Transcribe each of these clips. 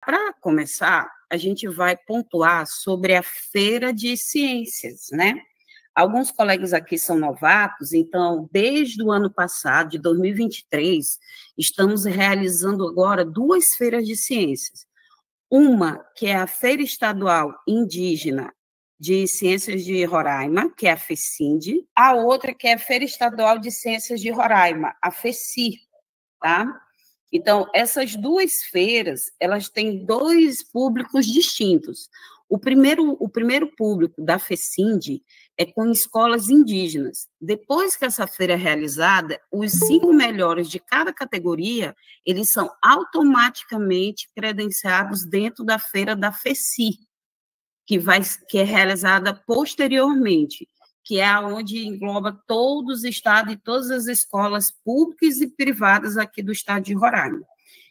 Para começar, a gente vai pontuar sobre a Feira de Ciências, né? Alguns colegas aqui são novatos, então, desde o ano passado, de 2023, estamos realizando agora duas feiras de ciências. Uma, que é a Feira Estadual Indígena de Ciências de Roraima, que é a FECIND, a outra, que é a Feira Estadual de Ciências de Roraima, a FECI, tá? Então, essas duas feiras, elas têm dois públicos distintos. O primeiro público da FECIND é com escolas indígenas. Depois que essa feira é realizada, os 5 melhores de cada categoria, eles são automaticamente credenciados dentro da feira da FECI, que é realizada posteriormente, que é onde engloba todos os estados e todas as escolas públicas e privadas aqui do estado de Roraima.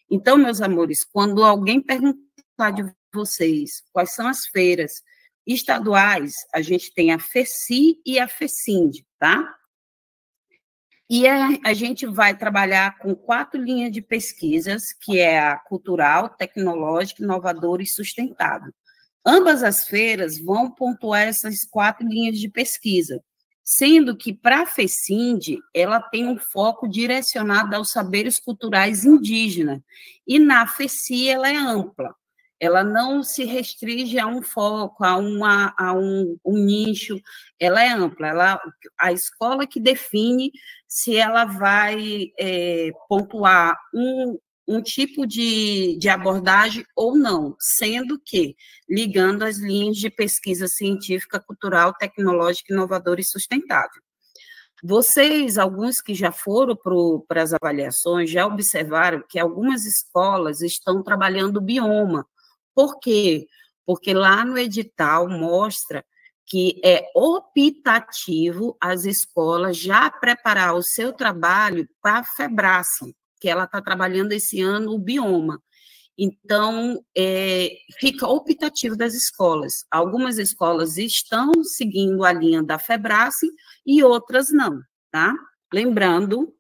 Então, meus amores, quando alguém perguntar de vocês quais são as feiras estaduais, a gente tem a FECI e a FECIND, tá? E a gente vai trabalhar com 4 linhas de pesquisas, que é a cultural, tecnológica, inovadora e sustentável. Ambas as feiras vão pontuar essas 4 linhas de pesquisa, sendo que para a FECIND, ela tem um foco direcionado aos saberes culturais indígenas, e na FECI ela é ampla, ela não se restringe a um foco, a um nicho, ela é ampla, a escola que define se ela vai pontuar um tipo de abordagem ou não, sendo que ligando as linhas de pesquisa científica, cultural, tecnológica, inovadora e sustentável. Vocês, alguns que já foram para as avaliações, já observaram que algumas escolas estão trabalhando o bioma. Por quê? Porque lá no edital mostra que é optativo as escolas já preparar o seu trabalho para a FEBRACE, que ela está trabalhando esse ano o bioma. Então, fica optativo das escolas. Algumas escolas estão seguindo a linha da FEBRACE e outras não, tá? Lembrando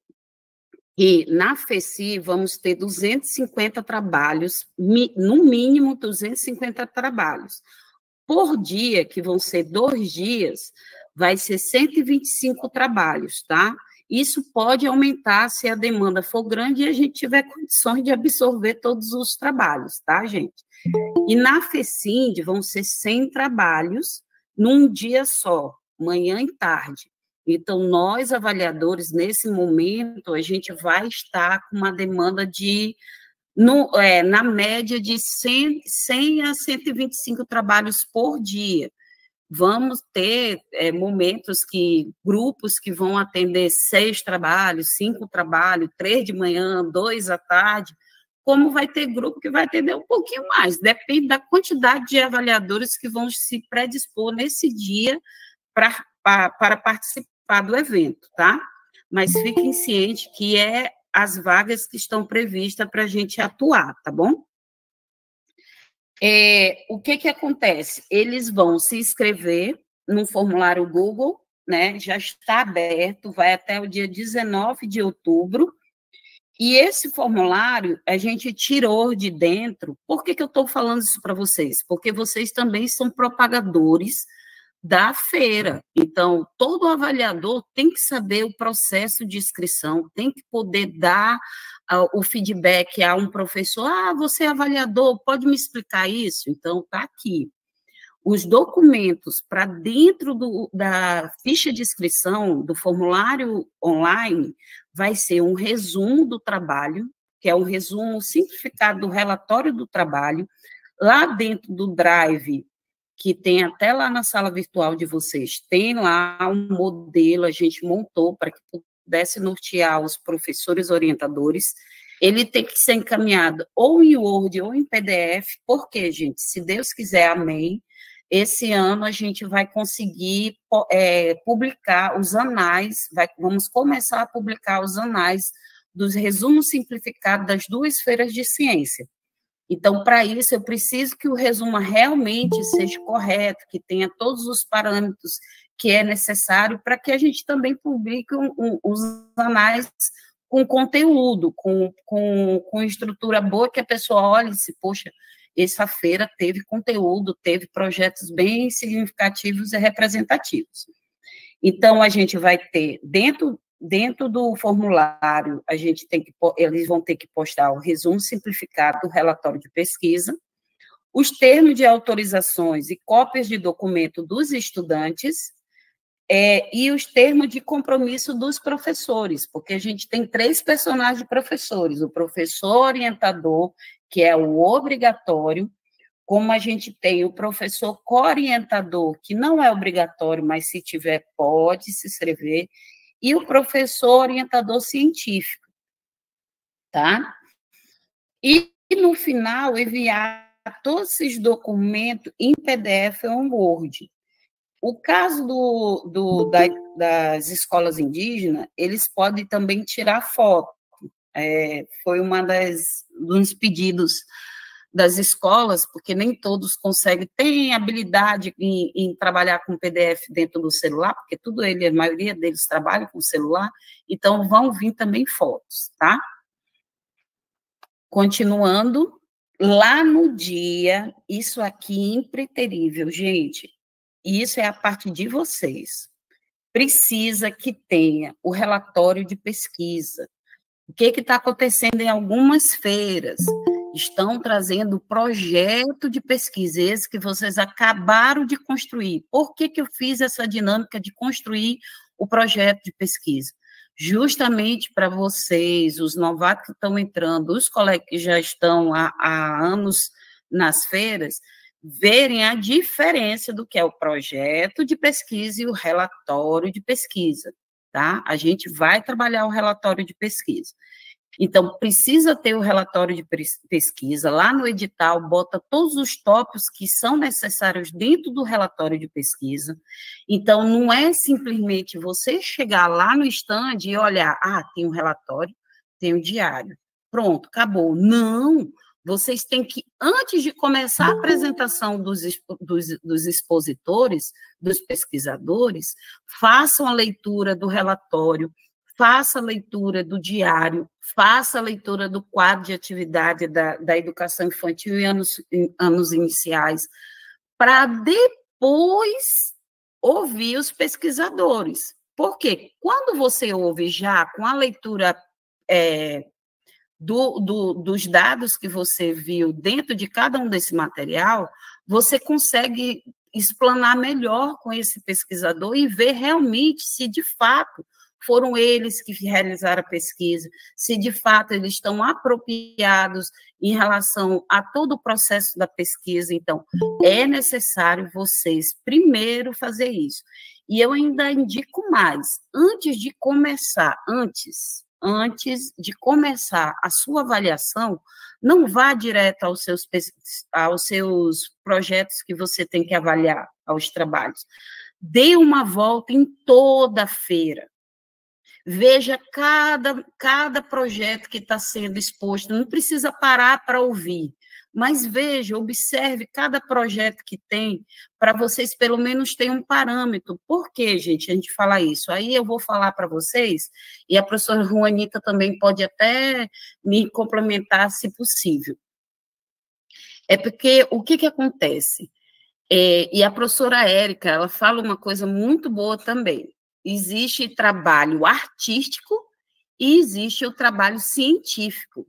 que na FECI vamos ter 250 trabalhos, no mínimo 250 trabalhos. Por dia, que vão ser 2 dias, vai ser 125 trabalhos, tá? Isso pode aumentar se a demanda for grande e a gente tiver condições de absorver todos os trabalhos, tá, gente? E na FECIND vão ser 100 trabalhos num dia só, manhã e tarde. Então, nós, avaliadores, nesse momento, a gente vai estar com uma demanda na média de 100 a 125 trabalhos por dia. Vamos ter momentos grupos que vão atender 6 trabalhos, 5 trabalhos, 3 de manhã, 2 à tarde, como vai ter grupo que vai atender um pouquinho mais, depende da quantidade de avaliadores que vão se predispor nesse dia para participar do evento, tá? Mas fiquem cientes que as vagas que estão previstas para a gente atuar, tá bom? O que acontece? Eles vão se inscrever no formulário Google, né? Já está aberto, vai até o dia 19 de outubro, e esse formulário a gente tirou de dentro. Por que eu estou falando isso para vocês? Porque vocês também são propagadores da feira. Então, todo avaliador tem que saber o processo de inscrição, tem que poder dar o feedback a um professor. Você é avaliador, pode me explicar isso? Então, está aqui. Os documentos para dentro da ficha de inscrição, do formulário online, vai ser um resumo do trabalho, que é um resumo simplificado do relatório do trabalho. Lá dentro do Drive, que tem até lá na sala virtual de vocês, tem lá um modelo, a gente montou para que pudesse nortear os professores orientadores. Ele tem que ser encaminhado ou em Word ou em PDF, porque, gente, se Deus quiser, amém, esse ano a gente vai conseguir publicar os anais, vamos começar a publicar os anais dos resumos simplificados das 2 feiras de ciência. Então, para isso, eu preciso que o resumo realmente seja correto, que tenha todos os parâmetros que é necessário para que a gente também publique os anais com conteúdo, com estrutura boa, que a pessoa olhe e se, poxa, essa feira teve conteúdo, teve projetos bem significativos e representativos. Então, a gente vai ter, dentro do formulário, eles vão ter que postar o resumo simplificado do relatório de pesquisa, os termos de autorizações e cópias de documento dos estudantes, e os termos de compromisso dos professores, porque a gente tem 3 personagens de professores, o professor orientador, que é o obrigatório, como a gente tem o professor co-orientador, que não é obrigatório, mas se tiver, pode se inscrever, e o professor orientador científico, tá? E, no final, enviar todos esses documentos em PDF ou em Word. O caso das escolas indígenas, eles podem também tirar foto. Foi dos pedidos das escolas, porque nem todos têm habilidade em trabalhar com PDF dentro do celular, porque a maioria deles trabalha com celular, então vão vir também fotos, tá? Continuando, lá no dia, isso aqui impreterível, gente, isso é a parte de vocês. Precisa que tenha o relatório de pesquisa. O que está acontecendo em algumas feiras? Estão trazendo projeto de pesquisa, esse que vocês acabaram de construir. Por que eu fiz essa dinâmica de construir o projeto de pesquisa? Justamente para vocês, os novatos que estão entrando, os colegas que já estão há anos nas feiras, verem a diferença do que é o projeto de pesquisa e o relatório de pesquisa, tá? A gente vai trabalhar o relatório de pesquisa. Então, precisa ter o relatório de pesquisa, lá no edital, bota todos os tópicos que são necessários dentro do relatório de pesquisa. Então, não é simplesmente você chegar lá no stand e olhar, tem um relatório, tem um diário, pronto, acabou. Não, vocês têm que, antes de começar a apresentação dos expositores, dos pesquisadores, façam a leitura do relatório, faça a leitura do diário, faça a leitura do quadro de atividade da educação infantil e anos iniciais, para depois ouvir os pesquisadores. Porque quando você ouve já com a leitura dos dados que você viu dentro de cada um desse material, você consegue explanar melhor com esse pesquisador e ver realmente se, de fato, foram eles que realizaram a pesquisa, se, de fato, eles estão apropriados em relação a todo o processo da pesquisa. Então, é necessário vocês, primeiro, fazer isso. E eu ainda indico mais, antes de começar a sua avaliação, não vá direto aos seus projetos que você tem que avaliar, aos trabalhos. Dê uma volta em toda a feira. Veja cada projeto que está sendo exposto, não precisa parar para ouvir, mas veja, observe cada projeto que tem, para vocês pelo menos terem um parâmetro. Por que, gente, a gente fala isso? Aí eu vou falar para vocês, e a professora Juanita também pode até me complementar, se possível. É porque, o que acontece? E a professora Érica, ela fala uma coisa muito boa também. Existe trabalho artístico e existe o trabalho científico.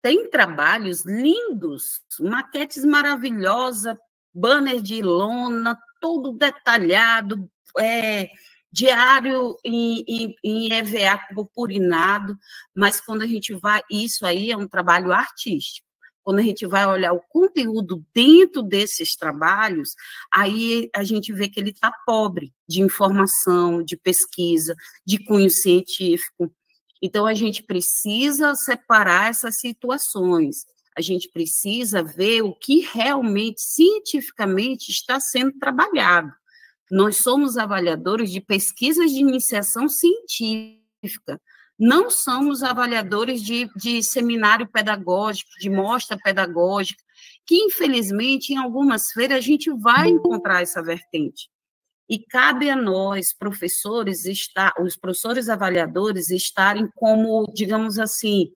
Tem trabalhos lindos, maquetes maravilhosas, banner de lona, todo detalhado, diário em EVA purpurinado, mas quando a gente vai, isso aí é um trabalho artístico. Quando a gente vai olhar o conteúdo dentro desses trabalhos, aí a gente vê que ele está pobre de informação, de pesquisa, de cunho científico. Então, a gente precisa separar essas situações, a gente precisa ver o que realmente, cientificamente, está sendo trabalhado. Nós somos avaliadores de pesquisas de iniciação científica, não somos avaliadores de seminário pedagógico, de mostra pedagógica, que, infelizmente, em algumas feiras, a gente vai encontrar essa vertente. E cabe a nós, professores, os professores avaliadores, estarem como, digamos assim,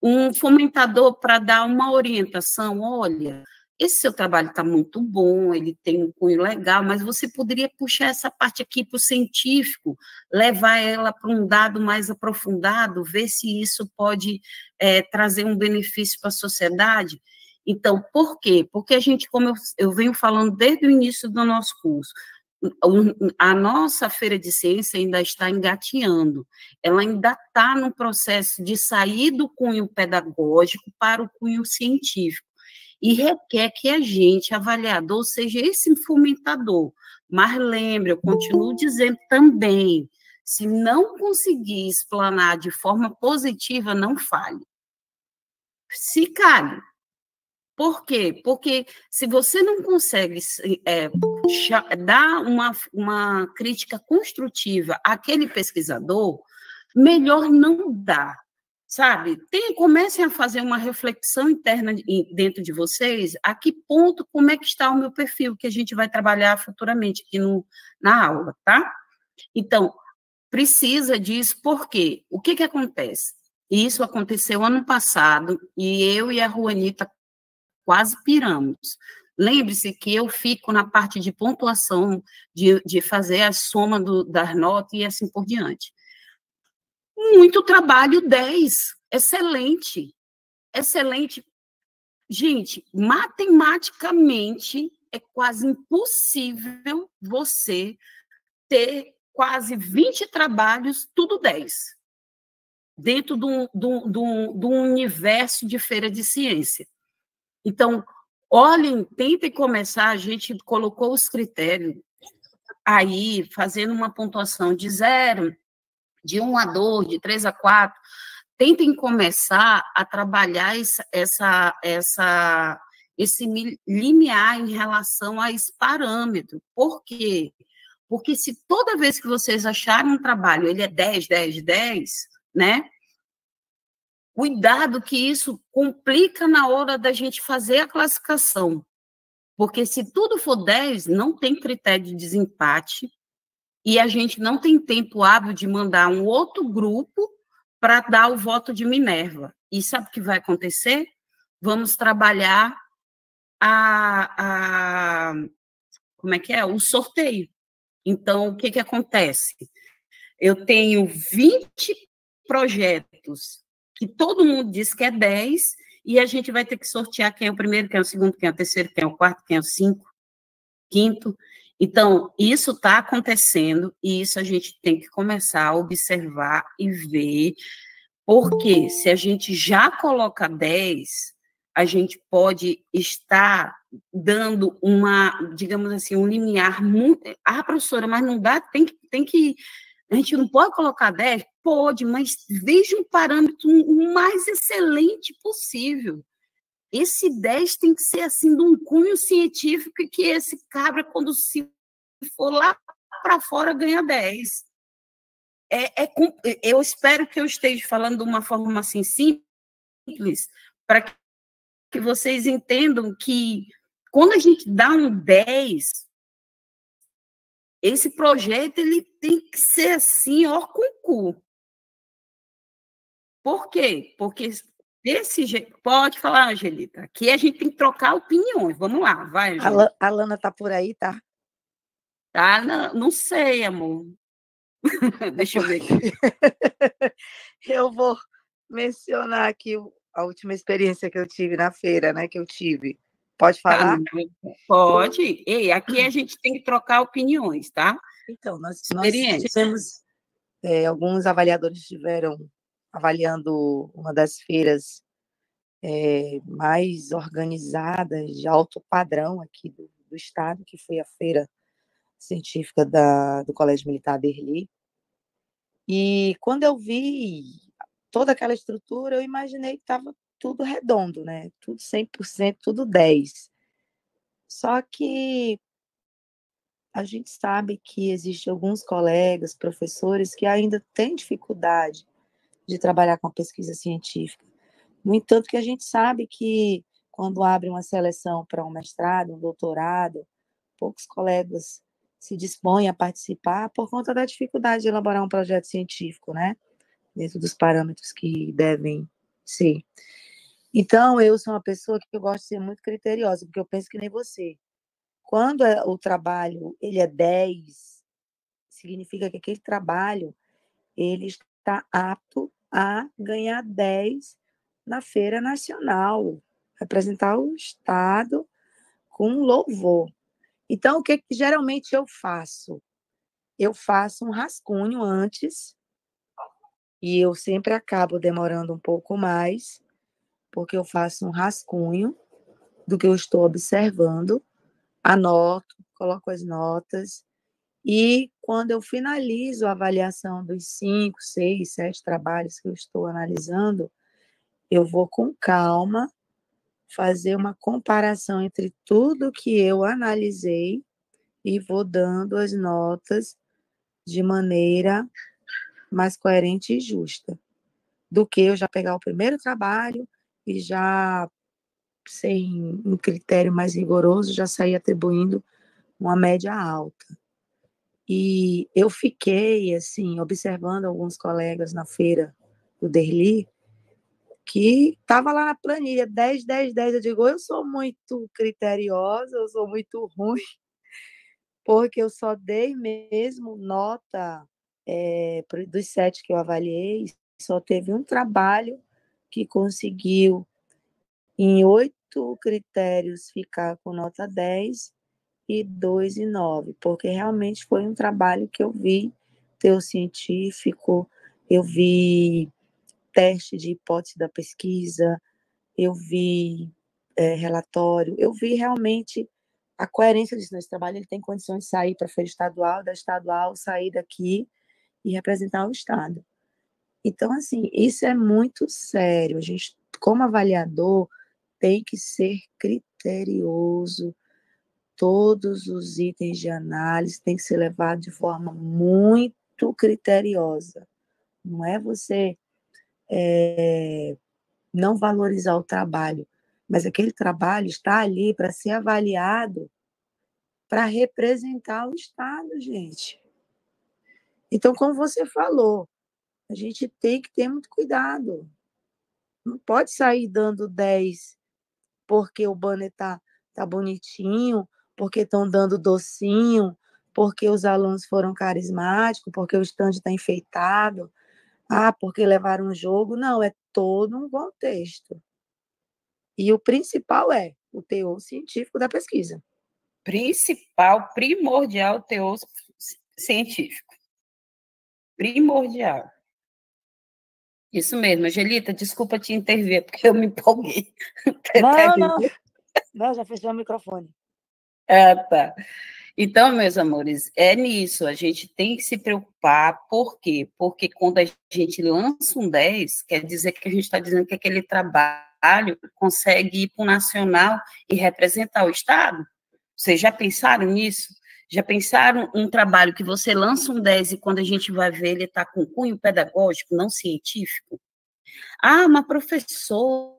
um fomentador para dar uma orientação. Olha, esse seu trabalho está muito bom, ele tem um cunho legal, mas você poderia puxar essa parte aqui para o científico, levar ela para um dado mais aprofundado, ver se isso pode trazer um benefício para a sociedade. Então, por quê? Porque a gente, como eu venho falando desde o início do nosso curso, a nossa feira de ciência ainda está engateando, ela ainda está no processo de sair do cunho pedagógico para o cunho científico, e requer que a gente, avaliador, seja esse fomentador. Mas lembre, eu continuo dizendo também, se não conseguir explanar de forma positiva, não fale. Se cale. Por quê? Porque se você não consegue dar uma crítica construtiva àquele pesquisador, melhor não dar, sabe? Comecem a fazer uma reflexão interna dentro de vocês, a que ponto, como é que está o meu perfil, que a gente vai trabalhar futuramente aqui na aula, tá? Então, precisa disso, por quê? O que acontece? Isso aconteceu ano passado, e eu e a Juanita quase piramos. Lembre-se que eu fico na parte de pontuação, de fazer a soma das notas e assim por diante. Muito trabalho, 10. Excelente. Excelente. Gente, matematicamente, é quase impossível você ter quase 20 trabalhos, tudo 10, dentro de um universo de feira de ciência. Então, olhem, tentem começar, a gente colocou os critérios aí, fazendo uma pontuação de 0, de 1 a 2, de 3 a 4, tentem começar a trabalhar esse limiar em relação a esse parâmetro. Por quê? Porque se toda vez que vocês acharem um trabalho, ele é 10, 10, 10, né? Cuidado que isso complica na hora da gente fazer a classificação. Porque se tudo for 10, não tem critério de desempate e a gente não tem tempo hábil de mandar um outro grupo para dar o voto de Minerva. E sabe o que vai acontecer? Vamos trabalhar como é que é? O sorteio. Então, o que acontece? Eu tenho 20 projetos que todo mundo diz que é 10, e a gente vai ter que sortear quem é o primeiro, quem é o segundo, quem é o terceiro, quem é o quarto, quem é o quinto. Então, isso está acontecendo, e isso a gente tem que começar a observar e ver, porque se a gente já coloca 10, a gente pode estar dando digamos assim, um limiar muito... Ah, professora, mas não dá, tem que a gente não pode colocar 10? Pode, mas veja um parâmetro o mais excelente possível. Esse 10 tem que ser assim de um cunho científico que esse cabra, quando se for lá para fora, ganha 10. Eu espero que eu esteja falando de uma forma assim simples, para que vocês entendam que quando a gente dá um 10, esse projeto ele tem que ser assim, ó, com o cu. Por quê? Porque desse jeito... Pode falar, Angelita. Aqui a gente tem que trocar opiniões. Vamos lá, vai, Angelita. A Lana está por aí, tá? Tá? Não sei, amor. Deixa eu ver aqui. Eu vou mencionar aqui a última experiência que eu tive na feira, né? Que eu tive. Pode falar? Tá, pode. Ei, aqui a gente tem que trocar opiniões, tá? Então, nós tivemos... alguns avaliadores estiveram avaliando uma das feiras mais organizadas, de alto padrão aqui do estado, que foi a Feira Científica do Colégio Militar Berli. E quando eu vi toda aquela estrutura, eu imaginei que estava tudo redondo, né? Tudo 100%, tudo 10. Só que a gente sabe que existem alguns colegas, professores, que ainda têm dificuldade de trabalhar com a pesquisa científica. No entanto, que a gente sabe que quando abre uma seleção para um mestrado, um doutorado, poucos colegas se dispõem a participar por conta da dificuldade de elaborar um projeto científico, né? Dentro dos parâmetros que devem ser. Então, eu sou uma pessoa que eu gosto de ser muito criteriosa, porque eu penso que nem você. Quando o trabalho ele é 10, significa que aquele trabalho ele está apto a ganhar 10 na Feira Nacional, representar o Estado com louvor. Então, o que geralmente eu faço? Eu faço um rascunho antes, e eu sempre acabo demorando um pouco mais, porque eu faço um rascunho do que eu estou observando, anoto, coloco as notas, e quando eu finalizo a avaliação dos 5, 6, 7 trabalhos que eu estou analisando, eu vou com calma fazer uma comparação entre tudo que eu analisei e vou dando as notas de maneira mais coerente e justa, do que eu já pegar o primeiro trabalho e já, sem um critério mais rigoroso, já sair atribuindo uma média alta. E eu fiquei, assim, observando alguns colegas na feira do Derli, que estava lá na planilha, 10, 10, 10. Eu digo, eu sou muito criteriosa, eu sou muito ruim, porque eu só dei mesmo nota dos 7 que eu avaliei, só teve um trabalho que conseguiu, em 8 critérios, ficar com nota 10 e 2 e 9, porque realmente foi um trabalho que eu vi teor científico, eu vi teste de hipótese da pesquisa, eu vi relatório, eu vi realmente a coerência disso nesse trabalho. Ele tem condições de sair para a feira estadual, da estadual, sair daqui e representar o Estado. Então, assim, isso é muito sério. A gente, como avaliador, tem que ser criterioso. Todos os itens de análise têm que ser levados de forma muito criteriosa. Não é você não valorizar o trabalho, mas aquele trabalho está ali para ser avaliado para representar o Estado, gente. Então, como você falou, a gente tem que ter muito cuidado. Não pode sair dando 10 porque o banner tá bonitinho, porque estão dando docinho, porque os alunos foram carismáticos, porque o estande está enfeitado, porque levaram um jogo. Não, é todo um contexto. E o principal é o teor científico da pesquisa. Principal, primordial teor científico. Primordial. Isso mesmo, Angelita, desculpa te intervir, porque eu me empolguei. Não, já fechou o microfone. Tá. Então, meus amores, é nisso, a gente tem que se preocupar, por quê? Porque quando a gente lança um 10, quer dizer que a gente está dizendo que aquele trabalho consegue ir para o nacional e representar o Estado. Vocês já pensaram nisso? Já pensaram um trabalho que você lança um 10 e quando a gente vai ver ele está com cunho pedagógico, não científico? Uma professora,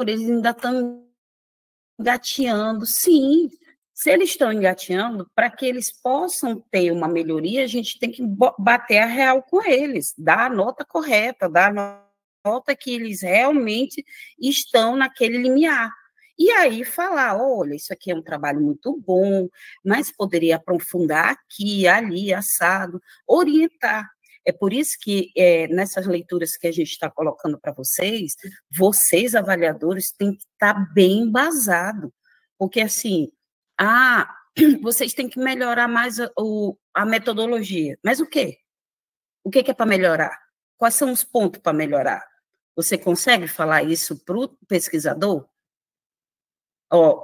eles ainda estão engateando. Sim, se eles estão engateando, para que eles possam ter uma melhoria, a gente tem que bater a real com eles, dar a nota correta, dar a nota que eles realmente estão naquele limiar. E aí falar, olha, isso aqui é um trabalho muito bom, mas poderia aprofundar aqui, ali, assado, orientar. É por isso que nessas leituras que a gente está colocando para vocês, avaliadores, têm que estar bem embasados, porque, assim, vocês têm que melhorar mais a metodologia. Mas o quê? O que é para melhorar? Quais são os pontos para melhorar? Você consegue falar isso para o pesquisador?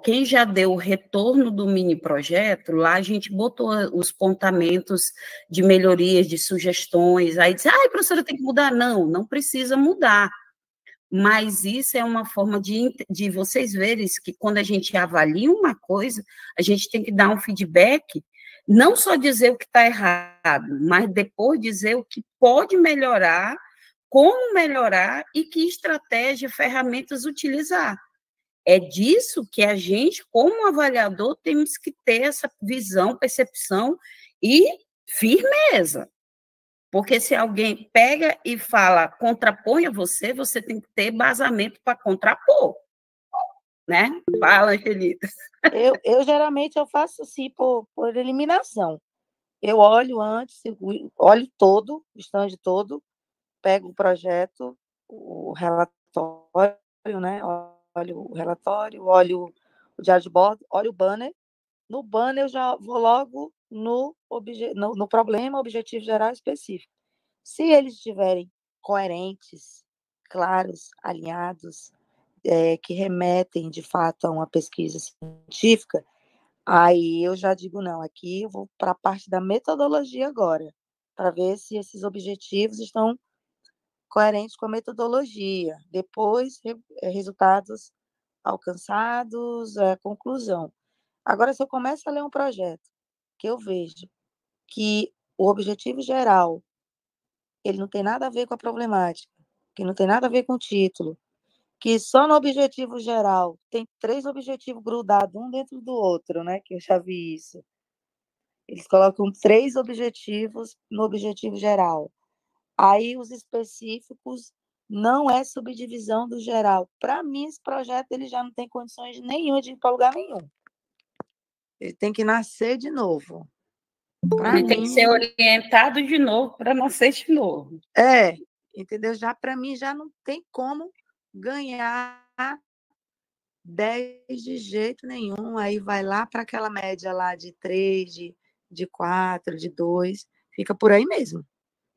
Quem já deu o retorno do mini projeto, lá a gente botou os pontamentos de melhorias, de sugestões, aí disse, professora, tem que mudar. Não, não precisa mudar. Mas isso é uma forma de vocês verem que quando a gente avalia uma coisa, a gente tem que dar um feedback, não só dizer o que está errado, mas depois dizer o que pode melhorar, como melhorar e que estratégia, ferramentas utilizar. É disso que a gente, como avaliador, temos que ter essa visão, percepção e firmeza. Porque se alguém pega e fala, contraponha você, você tem que ter embasamento para contrapor, né? Fala, Angelita. Eu geralmente eu faço assim por eliminação. Eu olho antes, olho todo, o stand todo, pego o projeto, o relatório, né? Olho o relatório, olho o diário de bordo, olho o banner. No banner eu já vou logo no problema, objetivo geral específico. Se eles estiverem coerentes, claros, alinhados, que remetem de fato a uma pesquisa científica, aí eu já digo não, aqui eu vou para a parte da metodologia agora, para ver se esses objetivos estão coerentes com a metodologia. Depois, resultados alcançados, conclusão. Agora, se eu começo a ler um projeto que eu vejo que o objetivo geral ele não tem nada a ver com a problemática, que não tem nada a ver com o título, que só no objetivo geral tem 3 objetivos grudados um dentro do outro, né? Que eu já vi isso. Eles colocam 3 objetivos no objetivo geral. Aí os específicos não é subdivisão do geral. Para mim, esse projeto ele já não tem condições nenhuma de ir para lugar nenhum. Ele tem que nascer de novo. Ele tem que ser orientado de novo para nascer de novo. Entendeu? Já para mim já não tem como ganhar 10 de jeito nenhum. Aí vai lá para aquela média lá de 3, de 4, de 2. Fica por aí mesmo.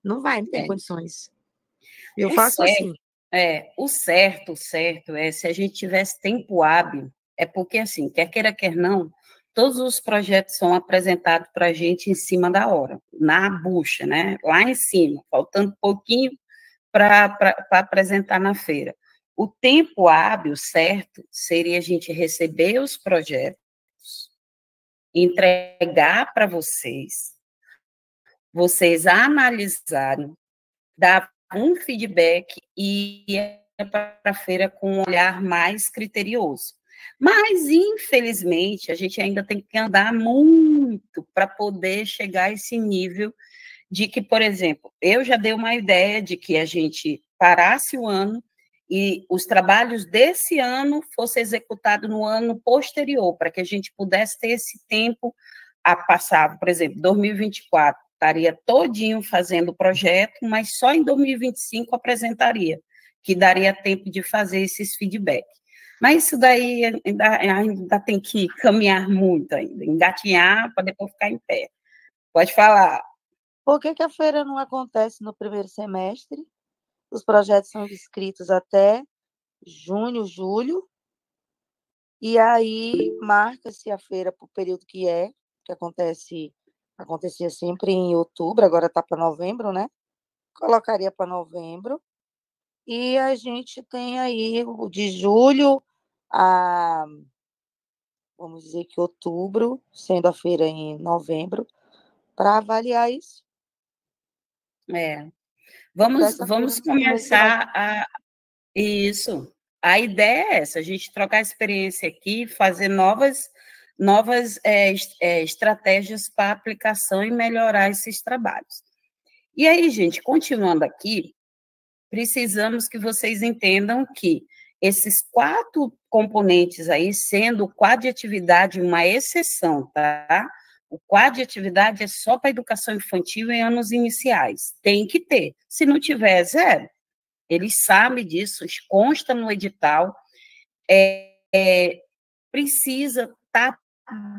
Não vai, não tem condições. Eu faço assim. O certo é se a gente tivesse tempo hábil, é porque, assim, quer queira, quer não, todos os projetos são apresentados para a gente em cima da hora, na bucha, né? Lá em cima, faltando pouquinho para apresentar na feira. O tempo hábil certo seria a gente receber os projetos, entregar para vocês analisarem, dar um feedback e ir para a feira com um olhar mais criterioso. Mas, infelizmente, a gente ainda tem que andar muito para poder chegar a esse nível de que, por exemplo, eu já dei uma ideia de que a gente parasse o ano e os trabalhos desse ano fossem executados no ano posterior, para que a gente pudesse ter esse tempo a passar, por exemplo, 2024, estaria todinho fazendo o projeto, mas só em 2025 apresentaria, que daria tempo de fazer esses feedbacks. Mas isso daí ainda tem que caminhar muito ainda, engatinhar para depois ficar em pé. Pode falar. Por que a feira não acontece no primeiro semestre? Os projetos são inscritos até junho, julho, e aí marca-se a feira para o período que acontecia sempre em outubro, agora está para novembro, né? Colocaria para novembro, e a gente tem aí de julho a, vamos dizer que outubro, sendo a feira em novembro, para avaliar isso. Vamos começar a... Isso. A ideia é essa, a gente trocar experiência aqui, fazer novas estratégias para aplicação e melhorar esses trabalhos. E aí, gente, continuando aqui, precisamos que vocês entendam que esses 4 componentes aí, sendo o quadro de atividade uma exceção, tá? O quadro de atividade é só para educação infantil em anos iniciais. Tem que ter. Se não tiver, é 0. Eles sabem disso, consta no edital. Precisa estar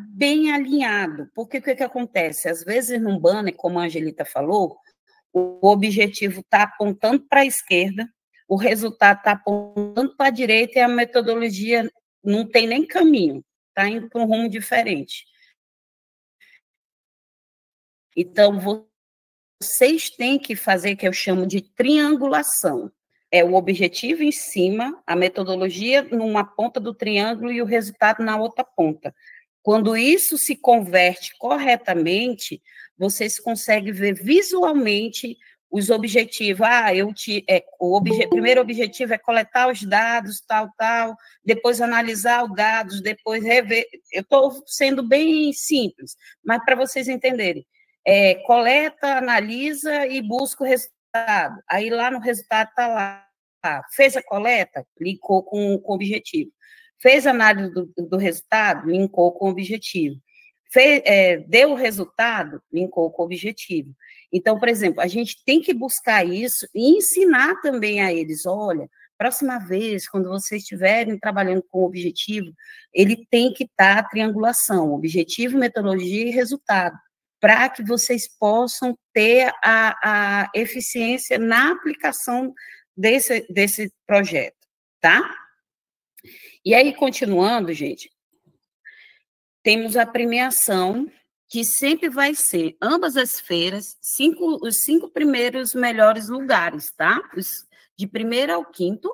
bem alinhado, porque o que acontece? Às vezes, num banner, como a Angelita falou, o objetivo está apontando para a esquerda, o resultado está apontando para a direita e a metodologia não tem nem caminho, está indo para um rumo diferente. Então, vocês têm que fazer, que eu chamo de triangulação. É o objetivo em cima, a metodologia numa ponta do triângulo e o resultado na outra ponta. Quando isso se converte corretamente, vocês conseguem ver visualmente os objetivos. Primeiro objetivo é coletar os dados, tal, depois analisar os dados, depois rever. Eu estou sendo bem simples, mas para vocês entenderem. coleta, analisa e busca o resultado. Aí lá no resultado está lá. Fez a coleta, linkou com o objetivo. Fez a análise do resultado, linkou com o objetivo. Deu o resultado, linkou com o objetivo. Então, por exemplo, a gente tem que buscar isso e ensinar também a eles, olha, próxima vez, quando vocês estiverem trabalhando com o objetivo, ele tem que estar a triangulação, objetivo, metodologia e resultado, para que vocês possam ter a eficiência na aplicação desse projeto, tá? E aí, continuando, gente, temos a premiação, que sempre vai ser, ambas as feiras, os 5 primeiros melhores lugares, tá? De primeiro ao quinto,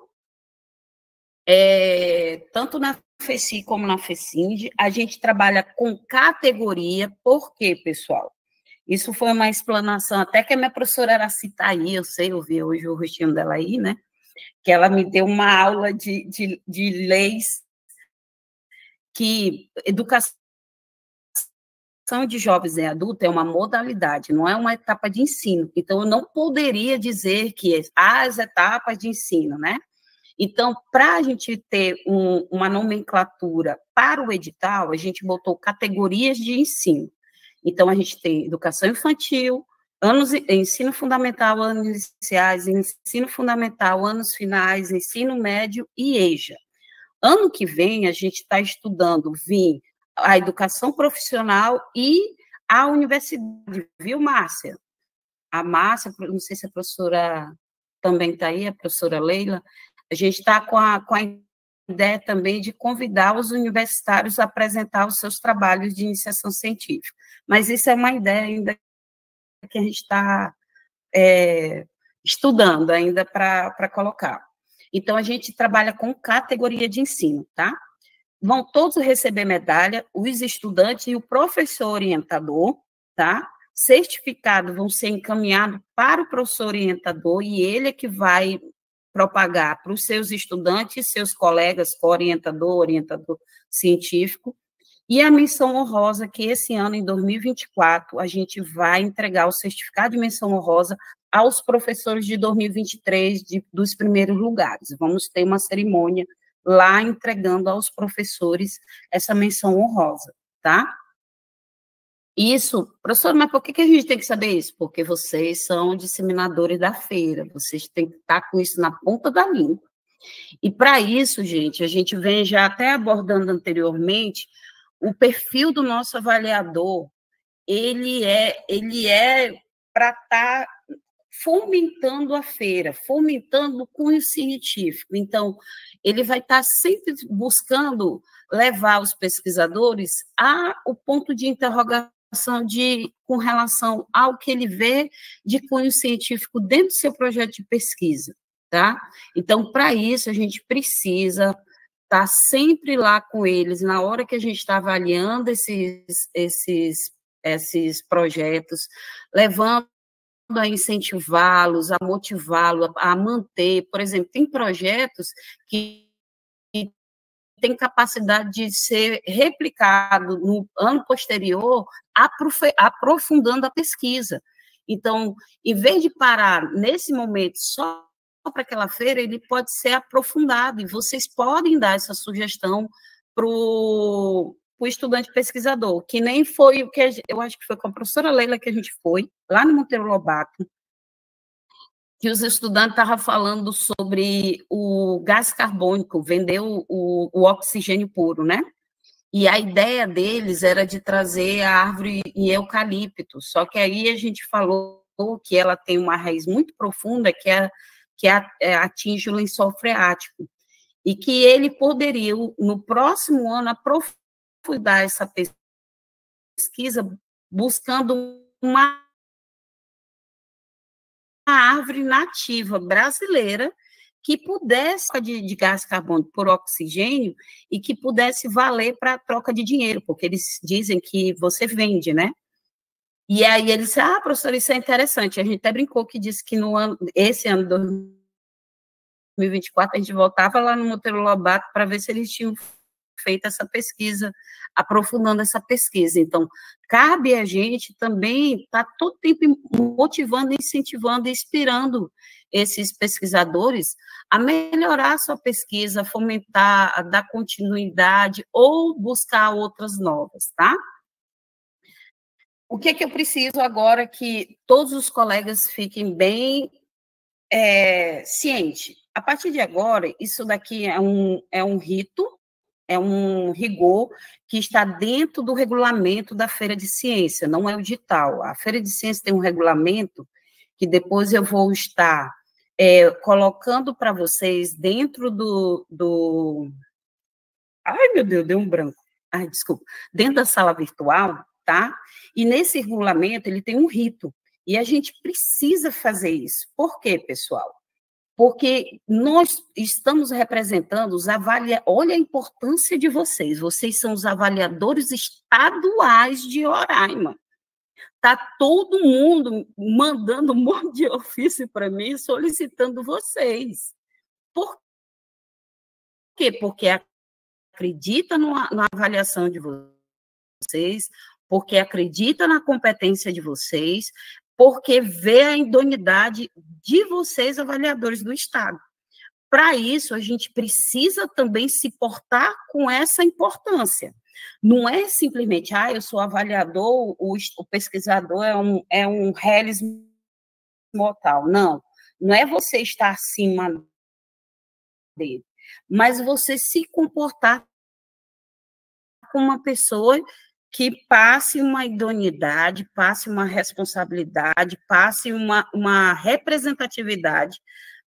tanto na FECI como na FECIND, a gente trabalha com categoria. Por quê, pessoal? Isso foi uma explanação, até que a minha professora Araci está aí, eu sei, eu vi hoje o rostinho dela aí, né? Que ela me deu uma aula de leis, que educação de jovens e adultos é uma modalidade, não é uma etapa de ensino. Então, eu não poderia dizer que as etapas de ensino, né? Então, para a gente ter uma nomenclatura para o edital, a gente botou categorias de ensino. Então, a gente tem educação infantil, ensino fundamental, anos iniciais, ensino fundamental, anos finais, ensino médio e EJA. Ano que vem, a gente está estudando a educação profissional e a universidade, viu, Márcia? A Márcia, não sei se a professora também está aí, a professora Leila, a gente está com a ideia também de convidar os universitários a apresentar os seus trabalhos de iniciação científica. Mas isso é uma ideia ainda que a gente está estudando ainda para colocar. Então, a gente trabalha com categoria de ensino, tá? Vão todos receber medalha, os estudantes e o professor orientador, tá? Certificados vão ser encaminhados para o professor orientador e ele é que vai propagar para os seus estudantes, seus colegas, orientador científico, e a menção honrosa, que esse ano, em 2024, a gente vai entregar o certificado de menção honrosa aos professores de 2023 dos primeiros lugares. Vamos ter uma cerimônia lá entregando aos professores essa menção honrosa, tá? Isso, professor, mas por que a gente tem que saber isso? Porque vocês são disseminadores da feira, vocês têm que estar com isso na ponta da língua. E para isso, gente, a gente vem já até abordando anteriormente, o perfil do nosso avaliador, ele é para estar fomentando a feira, fomentando o cunho científico. Então, ele vai estar sempre buscando levar os pesquisadores ao ponto de interrogação com relação ao que ele vê de cunho científico dentro do seu projeto de pesquisa, tá? Então, para isso, a gente precisa estar sempre lá com eles, na hora que a gente está avaliando esses projetos, levando a incentivá-los, a motivá-los, a manter. Por exemplo, tem projetos que têm capacidade de ser replicado no ano posterior, aprofundando a pesquisa. Então, em vez de parar nesse momento só para aquela feira, ele pode ser aprofundado, e vocês podem dar essa sugestão para o estudante pesquisador, que nem foi o que eu acho que foi com a professora Leila que a gente foi, lá no Monteiro Lobato, que os estudantes estavam falando sobre o gás carbônico, vender o oxigênio puro, né? E a ideia deles era de trazer a árvore em eucalipto, só que aí a gente falou que ela tem uma raiz muito profunda, que atinge o lençol freático, e que ele poderia, no próximo ano, aprofundar essa pesquisa, buscando uma árvore nativa brasileira que pudesse de gás carbônico por oxigênio e que pudesse valer para a troca de dinheiro, porque eles dizem que você vende, né? E aí eles disseram, professor, isso é interessante. A gente até brincou que disse que esse ano, 2024, a gente voltava lá no Monteiro Lobato para ver se eles tinham feita essa pesquisa, aprofundando essa pesquisa. Então, cabe a gente também estar todo tempo motivando, incentivando e inspirando esses pesquisadores a melhorar a sua pesquisa, fomentar, a dar continuidade ou buscar outras novas, tá? O que é que eu preciso agora que todos os colegas fiquem bem cientes? A partir de agora, isso daqui é um rito, é um rigor que está dentro do regulamento da Feira de Ciência, não é o edital. A Feira de Ciência tem um regulamento que depois eu vou estar colocando para vocês dentro do... Ai, meu Deus, deu um branco. Ai, desculpa. Dentro da sala virtual, tá? E nesse regulamento, ele tem um rito. E a gente precisa fazer isso. Por quê, pessoal? Porque nós estamos representando os avaliadores. Olha a importância de vocês. Vocês são os avaliadores estaduais de Roraima. Está todo mundo mandando um monte de ofício para mim, solicitando vocês. Por quê? Porque acredita na avaliação de vocês, porque acredita na competência de vocês, porque vê a idoneidade de vocês, avaliadores do Estado. Para isso, a gente precisa também se portar com essa importância. Não é simplesmente, eu sou avaliador, o pesquisador é um reles mortal. Não, não é você estar acima dele, mas você se comportar como uma pessoa que passe uma idoneidade, passe uma responsabilidade, passe uma representatividade,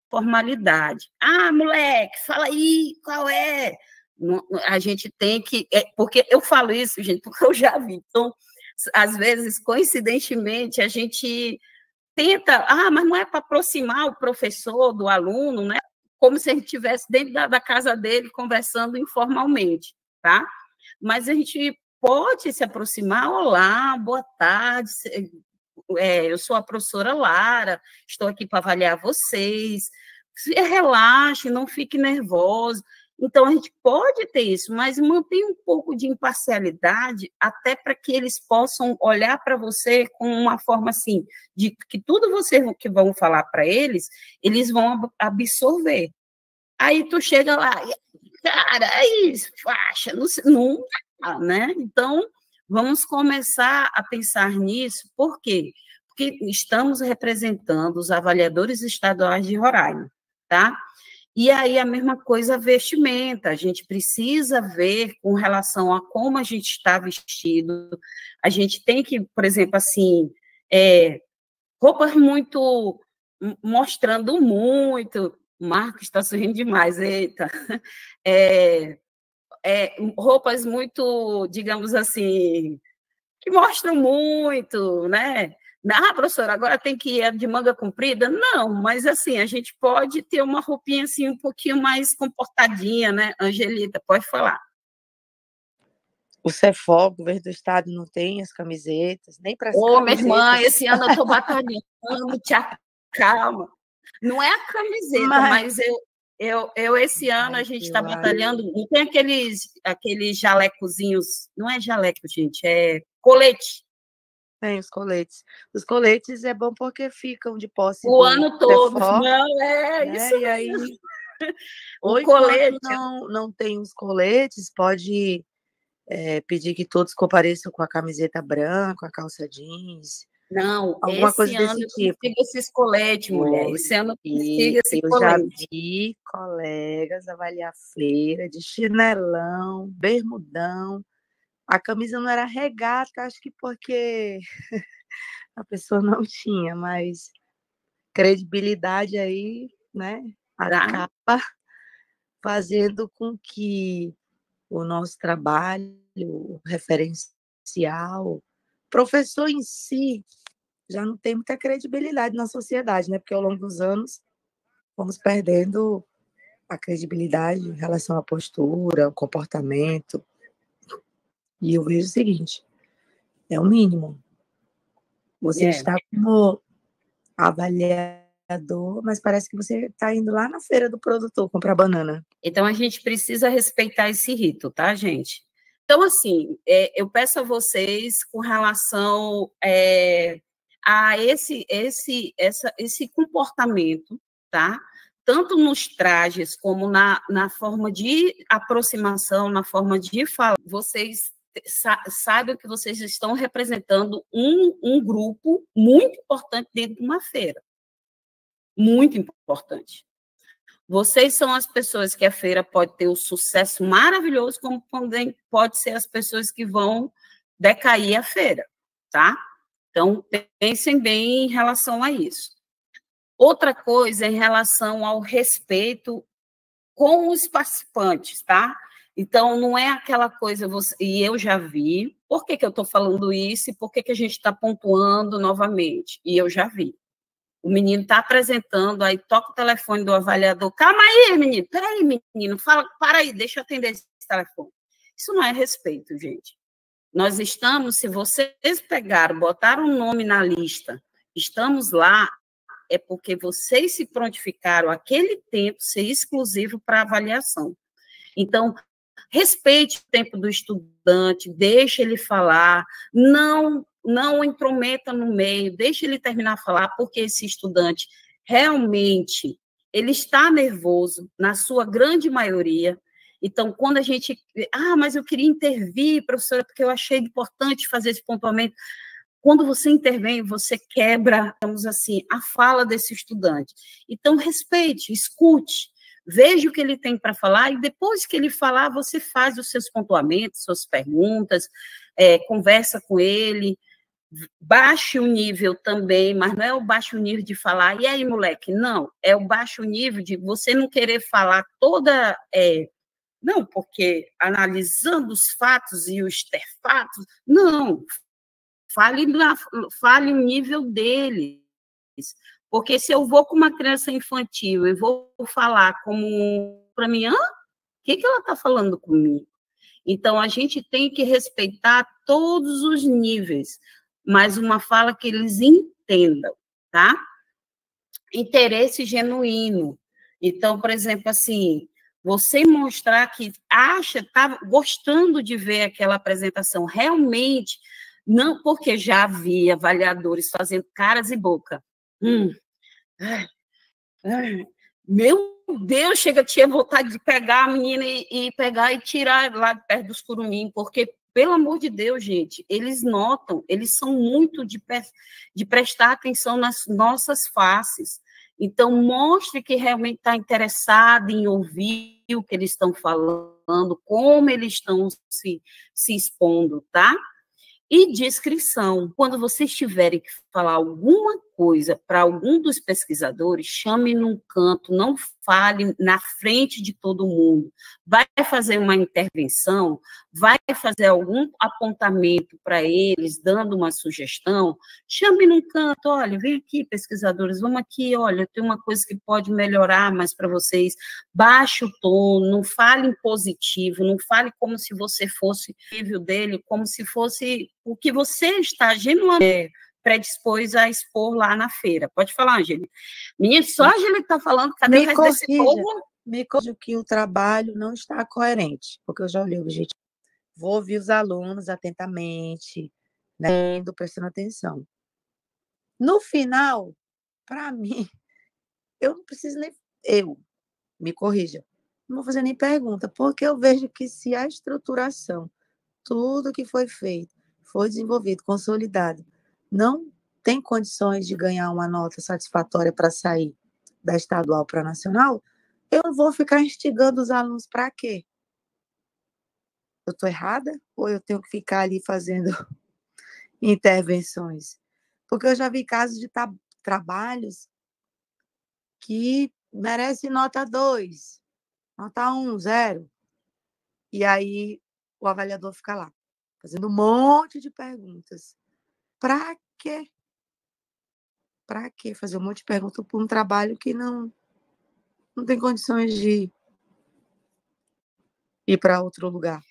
formalidade. Moleque, fala aí, qual é? A gente tem que... porque eu falo isso, gente, porque eu já vi. Então, às vezes, coincidentemente, a gente tenta... mas não é para aproximar o professor do aluno, né? Como se a gente estivesse dentro da casa dele, conversando informalmente, tá? Mas a gente pode se aproximar. Olá, boa tarde, eu sou a professora Lara, estou aqui para avaliar vocês. Relaxe, não fique nervoso. Então, a gente pode ter isso, mas mantenha um pouco de imparcialidade, até para que eles possam olhar para você com uma forma assim, de que tudo você que vão falar para eles vão absorver. Aí tu chega lá, cara, faixa, não dá, né? Então, vamos começar a pensar nisso, por quê? Porque estamos representando os avaliadores estaduais de Roraima, tá? E aí a mesma coisa a vestimenta, a gente precisa ver com relação a como a gente está vestido, a gente tem que, por exemplo, assim, roupas muito, mostrando muito, o Marcos está sorrindo demais, eita, roupas muito, digamos assim, que mostram muito, né? Professora, agora tem que ir de manga comprida? Não, mas assim, a gente pode ter uma roupinha assim um pouquinho mais comportadinha, né? Angelita, pode falar. O Cefol, o governo do estado, não tem as camisetas, nem para as camisetas. Minha irmã, esse ano eu estou batalhando, te acalma. Não é a camiseta, mas eu esse ano a gente está batalhando, não tem aqueles jalecozinhos, não é jaleco, gente, é colete. Tem os coletes. Os coletes é bom porque ficam de posse o ano todo. Cefol, não, isso e aí, o colete. Não tem os coletes, pode pedir que todos compareçam com a camiseta branca, a calça jeans. Não, alguma coisa desse tipo. Consiga esses coletes, mulher. Esse ano consiga esse colete. Eu já vi colegas avaliar a feira de chinelão, bermudão. A camisa não era regata, acho que porque a pessoa não tinha, mas credibilidade aí, né? Acaba fazendo com que o nosso trabalho, o referencial, professor em si, já não tem muita credibilidade na sociedade, né? Porque ao longo dos anos vamos perdendo a credibilidade em relação à postura, ao comportamento. E eu vejo o seguinte, é o mínimo. Você está como avaliador, mas parece que você está indo lá na feira do produtor comprar banana. Então, a gente precisa respeitar esse rito, tá, gente? Então, assim, eu peço a vocês, com relação a esse comportamento, tá? Tanto nos trajes como na forma de aproximação, na forma de falar, vocês saibam que vocês estão representando um grupo muito importante dentro de uma feira. Muito importante. Vocês são as pessoas que a feira pode ter um sucesso maravilhoso, como também pode ser as pessoas que vão decair a feira, tá? Então, pensem bem em relação a isso. Outra coisa em relação ao respeito com os participantes, tá? Então, não é aquela coisa, e eu já vi, por que eu estou falando isso e por que a gente está pontuando novamente? E eu já vi. O menino está apresentando, aí toca o telefone do avaliador. Calma aí, menino. Peraí, menino. Para aí, deixa eu atender esse telefone. Isso não é respeito, gente. Nós estamos, se vocês pegaram, botaram um nome na lista, estamos lá, é porque vocês se prontificaram aquele tempo ser exclusivo para avaliação. Então, respeite o tempo do estudante, deixe ele falar, não intrometa no meio, deixe ele terminar de falar, porque esse estudante realmente ele está nervoso, na sua grande maioria. Então, quando a gente... mas eu queria intervir, professora, porque eu achei importante fazer esse pontuamento. Quando você intervém, você quebra, digamos assim, a fala desse estudante. Então, respeite, escute, veja o que ele tem para falar e depois que ele falar, você faz os seus pontuamentos, suas perguntas, conversa com ele, baixe o nível também, mas não é o baixo nível de falar, e aí, moleque? Não, é o baixo nível de você não querer falar toda... não, porque analisando os fatos e os terfatos, não, fale o nível deles. Porque se eu vou com uma criança infantil e vou falar como para mim, o que ela está falando comigo? Então, a gente tem que respeitar todos os níveis, mas uma fala que eles entendam, tá? Interesse genuíno. Então, por exemplo, assim, você mostrar que está gostando de ver aquela apresentação, realmente, não porque já havia avaliadores fazendo caras e boca. Meu Deus, tinha vontade de pegar a menina e pegar e tirar lá de perto dos curumim, porque, pelo amor de Deus, gente, eles notam, eles são muito de prestar atenção nas nossas faces. Então, mostre que realmente está interessado em ouvir o que eles estão falando, como eles estão se expondo, tá? E descrição. Quando vocês tiverem que falar alguma coisa para algum dos pesquisadores, chame num canto, não fale na frente de todo mundo. Vai fazer uma intervenção, vai fazer algum apontamento para eles, dando uma sugestão, chame num canto, olha, vem aqui, pesquisadores, vamos aqui, olha, tem uma coisa que pode melhorar mais para vocês, baixe o tom, não fale em positivo, não fale como se você fosse o nível dele, como se fosse o que você está genuinamente predispôs a expor lá na feira. Pode falar, Angélica. Menina, só a Angélica está falando, cadê o resto desse povo? Me corrija que o trabalho não está coerente, porque eu já olhei o objetivo. Vou ouvir os alunos atentamente, né, prestando atenção. No final, para mim, eu não preciso nem... me corrija, não vou fazer nem pergunta, porque eu vejo que se a estruturação, tudo que foi feito, foi desenvolvido, consolidado, não tem condições de ganhar uma nota satisfatória para sair da estadual para a nacional, eu vou ficar instigando os alunos para quê? Eu estou errada? Ou eu tenho que ficar ali fazendo intervenções? Porque eu já vi casos de trabalhos que merecem nota 2, nota 1, 0. E aí o avaliador fica lá, fazendo um monte de perguntas. Para quê? Para quê fazer um monte de perguntas por um trabalho que não tem condições de ir para outro lugar?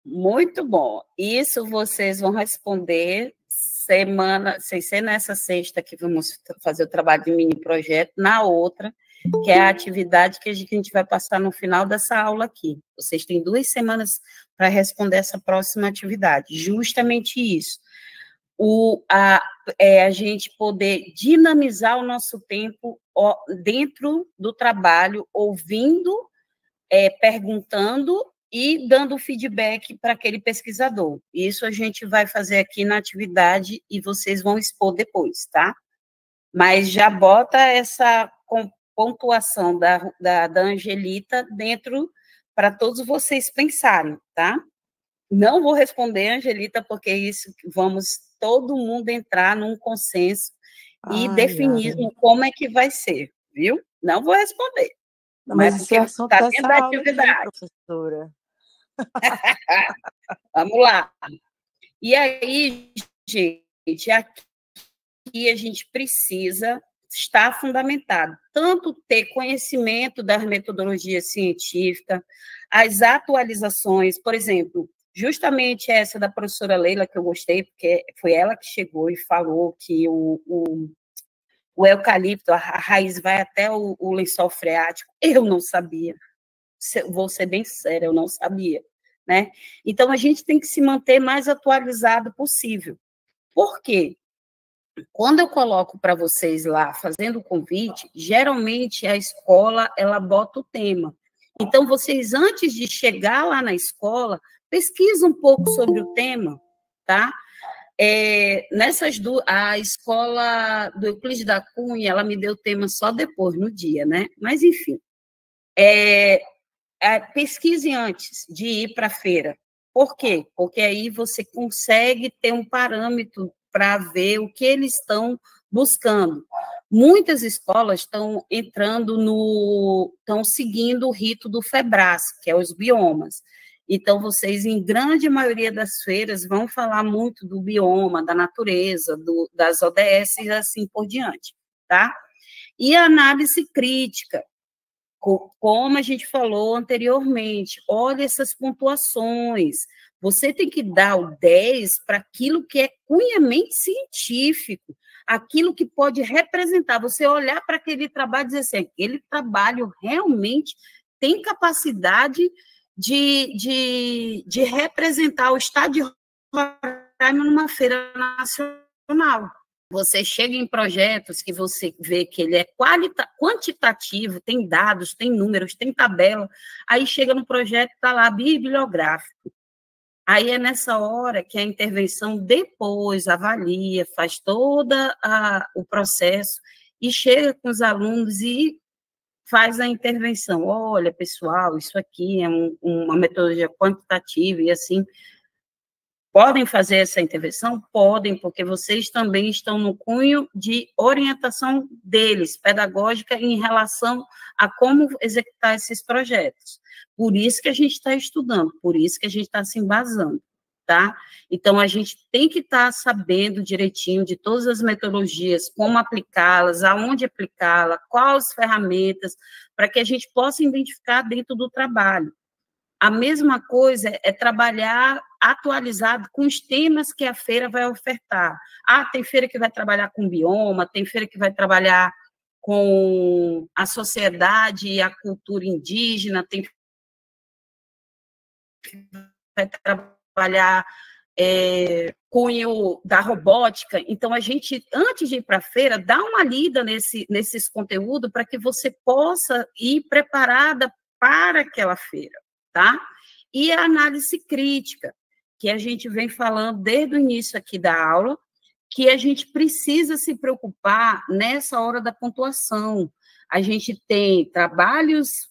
Muito bom. Isso vocês vão responder sem ser nessa sexta que vamos fazer o trabalho de mini projeto, na outra que é a atividade que a gente vai passar no final dessa aula aqui. Vocês têm 2 semanas para responder essa próxima atividade, justamente isso. A gente poder dinamizar o nosso tempo dentro do trabalho, ouvindo, perguntando e dando feedback para aquele pesquisador. Isso a gente vai fazer aqui na atividade e vocês vão expor depois, tá? Mas já bota essa pontuação da Angelita dentro para todos vocês pensarem, tá? Não vou responder, Angelita, porque isso vamos todo mundo entrar num consenso e definir como é que vai ser, viu? Não vou responder. Mas esse assunto está dessa dentro da aula atividade. aqui, professora. Vamos lá. E aí, gente, aqui a gente precisa estar fundamentado, tanto ter conhecimento das metodologias científicas, as atualizações, por exemplo, justamente essa da professora Leila, que eu gostei, porque foi ela que chegou e falou que o eucalipto, a raiz vai até o lençol freático. Eu não sabia. Vou ser bem sincera, eu não sabia, né? Então, a gente tem que se manter mais atualizado possível. Por quê? Quando eu coloco para vocês lá, fazendo o convite, geralmente a escola, ela bota o tema. Então, vocês, antes de chegar lá na escola, pesquisam um pouco sobre o tema, tá? A escola do Euclides da Cunha, ela me deu o tema só depois, no dia, né? Mas, enfim, pesquise antes de ir para a feira. Por quê? Porque aí você consegue ter um parâmetro para ver o que eles estão buscando. Muitas escolas estão estão seguindo o rito do FEBRAS, que é os biomas. Então, vocês, em grande maioria das feiras, vão falar muito do bioma, da natureza, das ODS e assim por diante, tá? E a análise crítica, como a gente falou anteriormente, olha essas pontuações. Você tem que dar o 10 para aquilo que é cunhamente científico, aquilo que pode representar. Você olhar para aquele trabalho e dizer assim, aquele trabalho realmente tem capacidade de representar o estado de Roraima numa feira nacional. Você chega em projetos que você vê que ele é quantitativo, tem dados, tem números, tem tabela, aí chega no projeto, está lá, bibliográfico. Aí é nessa hora que a intervenção depois avalia, faz todo o processo e chega com os alunos e faz a intervenção. Olha, pessoal, isso aqui é uma metodologia quantitativa e assim. Podem fazer essa intervenção? Podem, porque vocês também estão no cunho de orientação deles, pedagógica, em relação a como executar esses projetos. Por isso que a gente está estudando, por isso que a gente está se embasando, tá? Então, a gente tem que estar sabendo direitinho de todas as metodologias, como aplicá-las, aonde aplicá-las, quais ferramentas, para que a gente possa identificar dentro do trabalho. A mesma coisa é trabalhar atualizado com os temas que a feira vai ofertar. Tem feira que vai trabalhar com bioma, tem feira que vai trabalhar com a sociedade e a cultura indígena, tem que vai trabalhar cunho da robótica. Então, a gente, antes de ir para a feira, dá uma lida nesses conteúdos para que você possa ir preparada para aquela feira. Tá? E a análise crítica, que a gente vem falando desde o início aqui da aula, que a gente precisa se preocupar nessa hora da pontuação. A gente tem trabalhos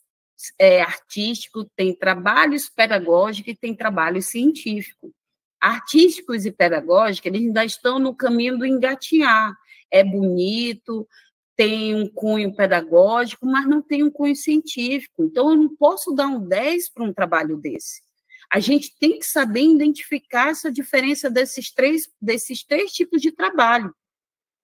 artísticos, tem trabalhos pedagógicos e tem trabalho científico. Artísticos e pedagógicos, eles ainda estão no caminho do engatinhar. É bonito, tem um cunho pedagógico, mas não tem um cunho científico. Então, eu não posso dar um 10 para um trabalho desse. A gente tem que saber identificar essa diferença desses três tipos de trabalho.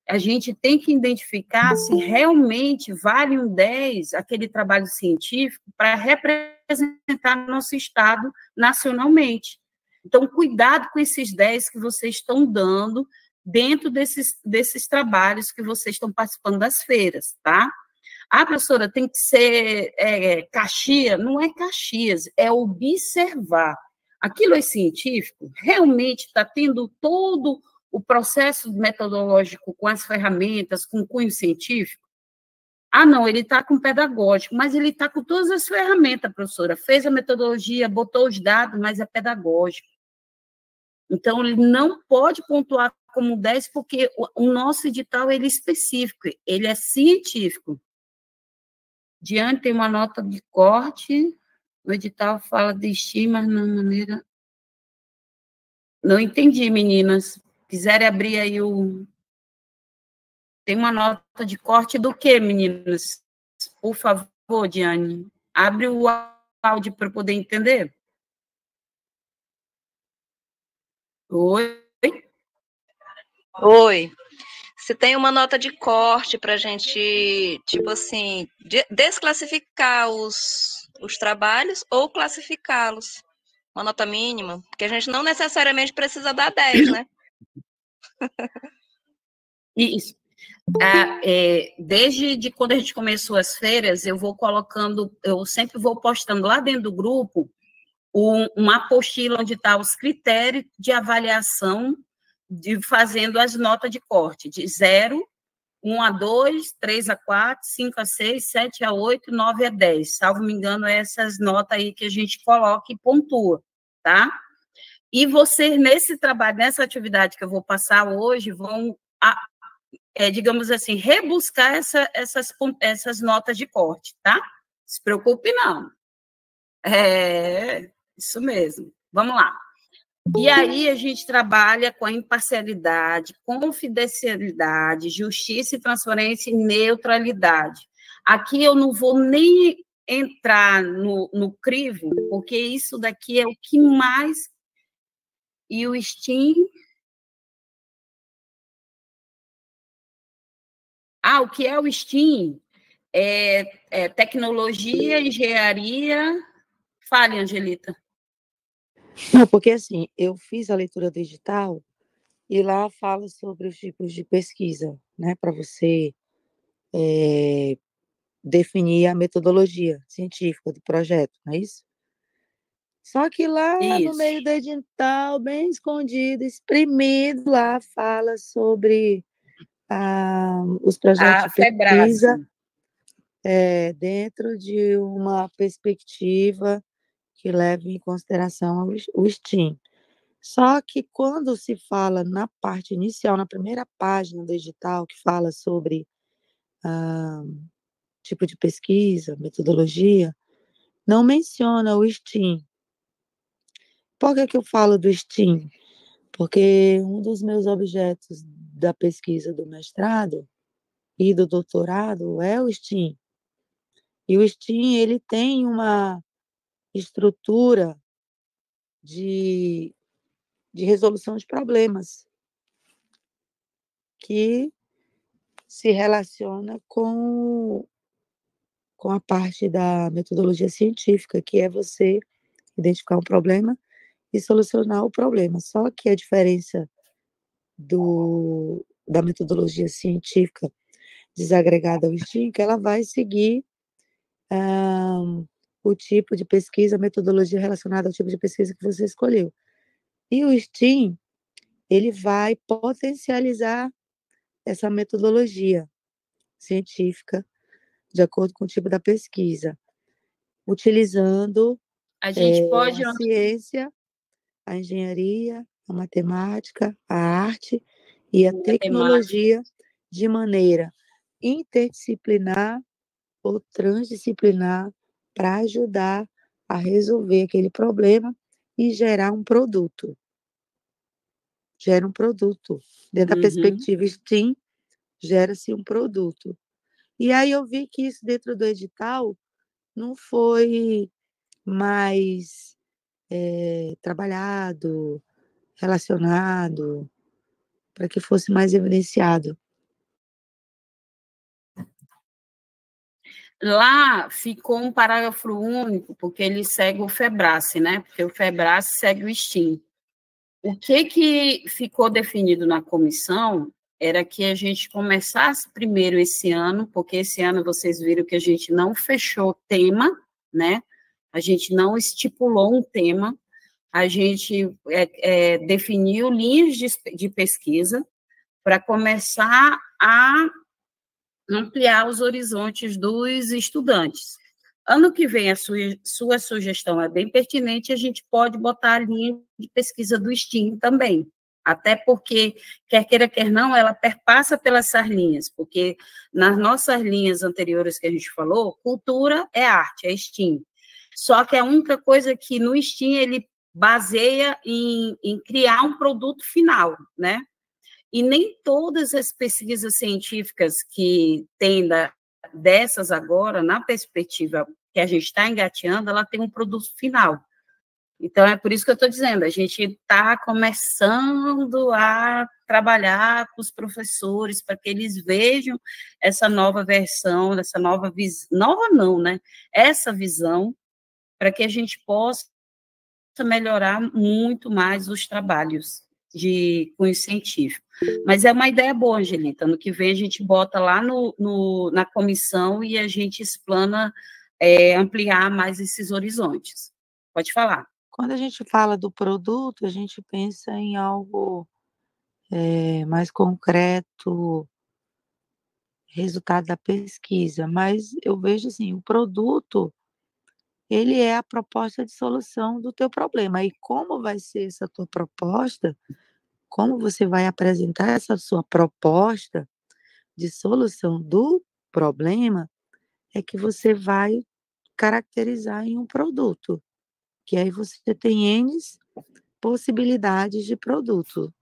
A gente tem que identificar se realmente vale um 10 aquele trabalho científico para representar nosso Estado nacionalmente. Então, cuidado com esses 10 que vocês estão dando dentro desses trabalhos que vocês estão participando das feiras, tá? Ah, professora, tem que ser Caxias. Não é Caxias, é observar. Aquilo é científico? Realmente está tendo todo o processo metodológico com as ferramentas, com cunho científico? Ah, não, ele está com pedagógico, mas ele está com todas as ferramentas, professora. Fez a metodologia, botou os dados, mas é pedagógico. Então, ele não pode pontuar como 10, porque o nosso edital ele é específico, ele é científico. Diante tem uma nota de corte, o edital fala de estima na maneira... Não entendi, meninas. Quiserem abrir aí o... Tem uma nota de corte do quê, meninas? Por favor, Diane. Abre o áudio para eu poder entender. Oi? Oi. Você tem uma nota de corte para a gente, tipo assim, desclassificar os trabalhos ou classificá-los? Uma nota mínima? Porque a gente não necessariamente precisa dar 10, né? Isso. Desde quando a gente começou as feiras, eu vou colocando, eu sempre vou postando lá dentro do grupo uma apostila onde está os critérios de avaliação, fazendo as notas de corte, de 0, 1 a 2, 3 a 4, 5 a 6, 7 a 8, 9 a 10. Salvo me engano, essas notas aí que a gente coloca e pontua, tá? E vocês, nesse trabalho, nessa atividade que eu vou passar hoje, vão, digamos assim, rebuscar essas notas de corte, tá? Não se preocupe, não. Isso mesmo. Vamos lá. E aí a gente trabalha com a imparcialidade, confidencialidade, justiça e transparência e neutralidade. Aqui eu não vou nem entrar no crivo, porque isso daqui é o que mais... E o STEAM... o que é o STEAM? Tecnologia, engenharia... Fale, Angelita. Não, porque assim, eu fiz a leitura digital e lá fala sobre os tipos de pesquisa, né, para você definir a metodologia científica do projeto, não é isso? Só que lá no meio do edital, bem escondido, espremido, lá fala sobre os projetos de pesquisa dentro de uma perspectiva que leve em consideração o STEAM. Só que quando se fala na parte inicial, na primeira página do edital, que fala sobre tipo de pesquisa, metodologia, não menciona o STEAM. Por que eu falo do STEAM? Porque um dos meus objetos da pesquisa do mestrado e do doutorado é o STEAM. E o STEAM, ele tem uma estrutura de resolução de problemas que se relaciona com a parte da metodologia científica, que é você identificar um problema e solucionar o problema. Só que a diferença da metodologia científica desagregada ao STEAM, que ela vai seguir o tipo de pesquisa, a metodologia relacionada ao tipo de pesquisa que você escolheu. E o STEAM, ele vai potencializar essa metodologia científica de acordo com o tipo da pesquisa, utilizando a ciência, a engenharia, a matemática, a arte e a tecnologia de maneira interdisciplinar ou transdisciplinar para ajudar a resolver aquele problema e gerar um produto. Gera um produto. Dentro da perspectiva STEAM, gera-se um produto. E aí eu vi que isso dentro do edital não foi mais trabalhado, relacionado, para que fosse mais evidenciado. Lá ficou um parágrafo único, porque ele segue o FEBRASE, né? Porque o FEBRASE segue o STEAM. O que ficou definido na comissão era que a gente começasse primeiro esse ano, porque esse ano vocês viram que a gente não fechou tema, né? A gente não estipulou um tema, a gente definiu linhas de pesquisa para começar a ampliar os horizontes dos estudantes. Ano que vem, a sua sugestão é bem pertinente, a gente pode botar a linha de pesquisa do STEAM também, até porque, quer queira, quer não, ela perpassa pelas linhas, porque nas nossas linhas anteriores que a gente falou, cultura é arte, é STEAM. Só que a única coisa que no STEAM ele baseia em criar um produto final, né? E nem todas as pesquisas científicas que tem dessas agora, na perspectiva que a gente está engateando, ela tem um produto final. Então, é por isso que eu estou dizendo, a gente está começando a trabalhar com os professores para que eles vejam essa nova versão, essa nova visão, nova não, né? Essa visão, para que a gente possa melhorar muito mais os trabalhos de cunho científico. Mas é uma ideia boa, Angelita. Ano que vem a gente bota lá na comissão e a gente explana ampliar mais esses horizontes. Pode falar. Quando a gente fala do produto, a gente pensa em algo mais concreto, resultado da pesquisa, mas eu vejo assim, o produto, ele é a proposta de solução do teu problema. E como vai ser essa tua proposta, como você vai apresentar essa sua proposta de solução do problema, é que você vai caracterizar em um produto, que aí você tem N possibilidades de produto.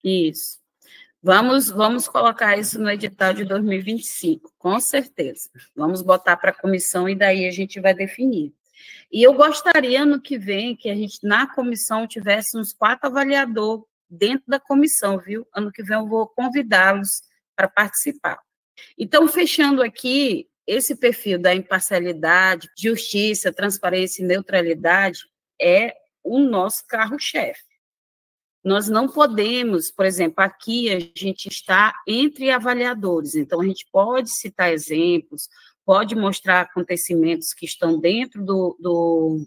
Isso. Vamos colocar isso no edital de 2025, com certeza. Vamos botar para a comissão e daí a gente vai definir. E eu gostaria, ano que vem, que a gente, na comissão, tivesse uns 4 avaliadores dentro da comissão, viu? Ano que vem eu vou convidá-los para participar. Então, fechando aqui, esse perfil da imparcialidade, justiça, transparência e neutralidade é o nosso carro-chefe. Nós não podemos, por exemplo, aqui a gente está entre avaliadores, então a gente pode citar exemplos, pode mostrar acontecimentos que estão dentro do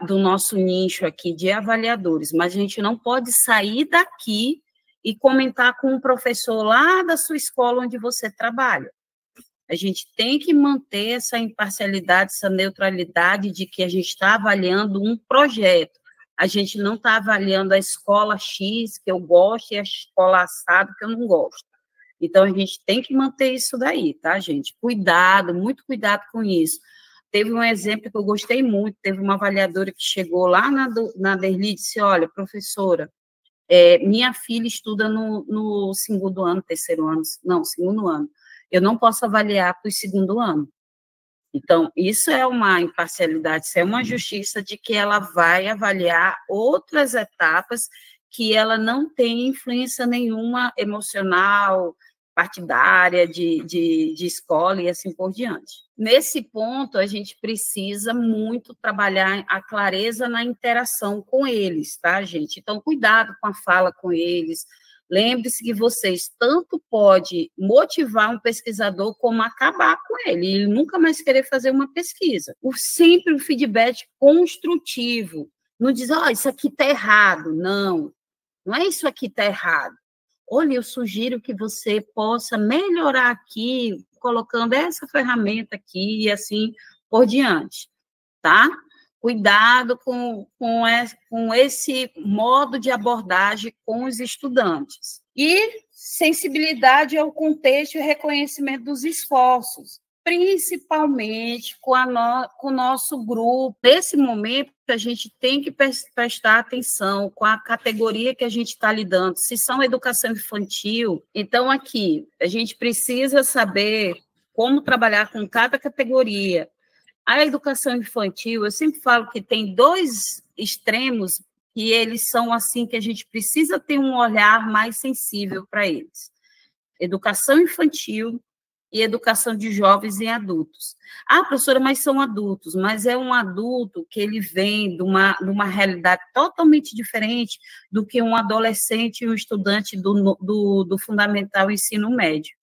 nosso nicho aqui de avaliadores, mas a gente não pode sair daqui e comentar com um professor lá da sua escola onde você trabalha. A gente tem que manter essa imparcialidade, essa neutralidade de que a gente está avaliando um projeto. A gente não está avaliando a escola X, que eu gosto, e a escola assado, que eu não gosto. Então, a gente tem que manter isso daí, tá, gente? Cuidado, muito cuidado com isso. Teve um exemplo que eu gostei muito, teve uma avaliadora que chegou lá na Derli e disse, olha, professora, minha filha estuda no segundo ano, terceiro ano, não, segundo ano. Eu não posso avaliar para o segundo ano. Então, isso é uma imparcialidade, isso é uma justiça de que ela vai avaliar outras etapas que ela não tem influência nenhuma emocional, partidária, de escola e assim por diante. Nesse ponto, a gente precisa muito trabalhar a clareza na interação com eles, tá, gente? Então, cuidado com a fala com eles. Lembre-se que vocês tanto pode motivar um pesquisador como acabar com ele, ele nunca mais querer fazer uma pesquisa. Sempre o feedback construtivo. Não diz, isso aqui está errado. Não é isso aqui está errado. Olha, eu sugiro que você possa melhorar aqui, colocando essa ferramenta aqui e assim por diante, tá? Cuidado com esse modo de abordagem com os estudantes. E sensibilidade ao contexto e reconhecimento dos esforços, principalmente com o nosso grupo. Nesse momento, a gente tem que prestar atenção com a categoria que a gente está lidando. Se são educação infantil, então aqui a gente precisa saber como trabalhar com cada categoria. A educação infantil, eu sempre falo que tem 2 extremos que eles são assim, que a gente precisa ter um olhar mais sensível para eles. Educação infantil e educação de jovens e adultos. Ah, professora, mas são adultos, mas é um adulto que ele vem de uma realidade totalmente diferente do que um adolescente e um estudante do fundamental ensino médio.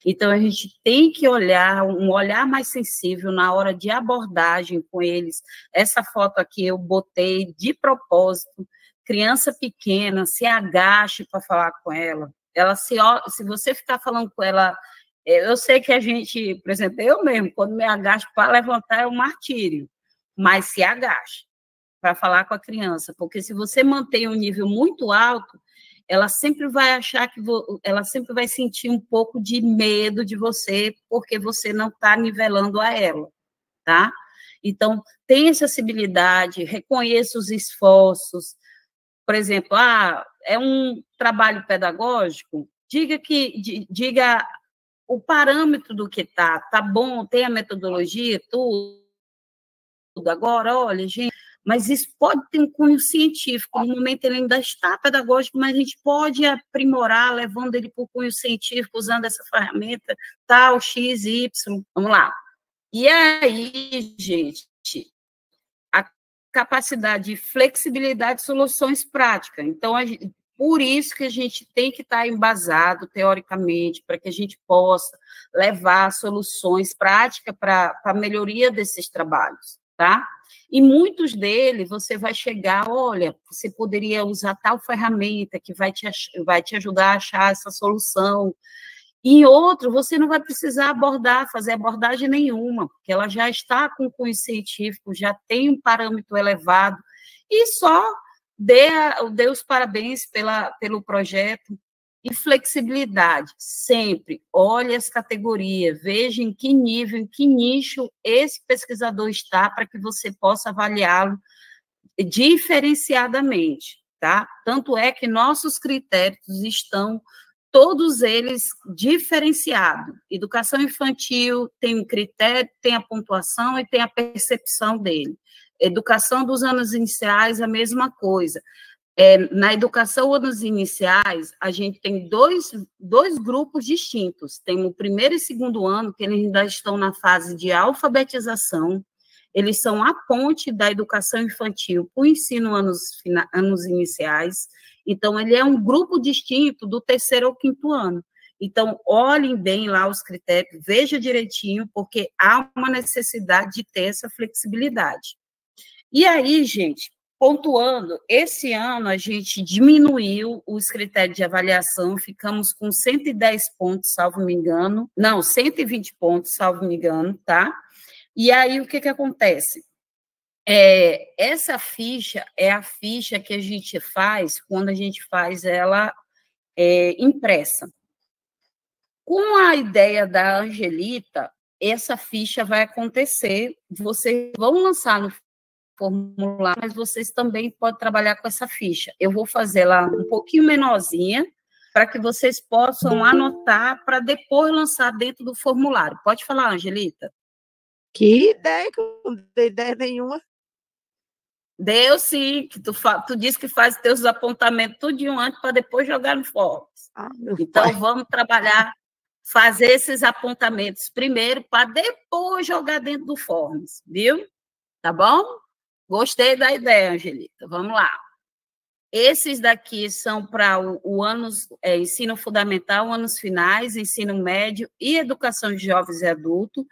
Então, a gente tem que olhar, um olhar mais sensível na hora de abordagem com eles. Essa foto aqui eu botei de propósito, criança pequena, se agache para falar com ela. Se você ficar falando com ela, eu sei que a gente, por exemplo, eu mesmo, quando me agacho para levantar é um martírio, mas se agache para falar com a criança, porque se você mantém um nível muito alto, ela sempre vai achar que ela sempre vai sentir um pouco de medo de você, porque você não está nivelando a ela, tá? Então, tenha acessibilidade, reconheça os esforços. Por exemplo, é um trabalho pedagógico, diga o parâmetro do que tá bom, tem a metodologia, tudo. Agora, olha, gente, mas isso pode ter um cunho científico, no momento ele ainda está pedagógico, mas a gente pode aprimorar, levando ele para o cunho científico, usando essa ferramenta, tal, X, Y, vamos lá. E aí, gente, a capacidade de flexibilidade de soluções práticas. Então, por isso que a gente tem que estar embasado, teoricamente, para que a gente possa levar soluções práticas para a melhoria desses trabalhos, tá? E muitos deles você vai chegar, olha, você poderia usar tal ferramenta que vai te ajudar a achar essa solução. E em outro, você não vai precisar fazer abordagem nenhuma, porque ela já está com cunho científico, já tem um parâmetro elevado, e só dê os parabéns pelo projeto. E flexibilidade, sempre olhe as categorias, veja em que nível, em que nicho esse pesquisador está, para que você possa avaliá-lo diferenciadamente, tá? Tanto é que nossos critérios estão todos eles diferenciados. Educação infantil tem um critério, tem a pontuação e tem a percepção dele. Educação dos anos iniciais, a mesma coisa. Na educação anos iniciais, a gente tem dois grupos distintos. Tem o primeiro e segundo ano, que eles ainda estão na fase de alfabetização, eles são a ponte da educação infantil para o ensino anos iniciais. Então, ele é um grupo distinto do terceiro ou quinto ano. Então, olhem bem lá os critérios, veja direitinho, porque há uma necessidade de ter essa flexibilidade. E aí, gente, pontuando, esse ano a gente diminuiu os critérios de avaliação, ficamos com 110 pontos, salvo me engano, não, 120 pontos, salvo me engano, tá? E aí, o que acontece? Essa ficha é a ficha que a gente faz quando a gente faz ela impressa. Com a ideia da Angelita, essa ficha vai acontecer, vocês vão lançar no formulário, mas vocês também podem trabalhar com essa ficha. Eu vou fazer ela um pouquinho menorzinha, para que vocês possam anotar, para depois lançar dentro do formulário. Pode falar, Angelita? Que ideia, que eu não dei ideia nenhuma. Deu sim, que tu disse que faz teus apontamentos tudo antes para depois jogar no Forms. Então, vamos trabalhar, fazer esses apontamentos primeiro para depois jogar dentro do Forms, viu? Tá bom? Gostei da ideia, Angelita. Vamos lá. Esses daqui são para o ensino fundamental, anos finais, ensino médio e educação de jovens e adultos.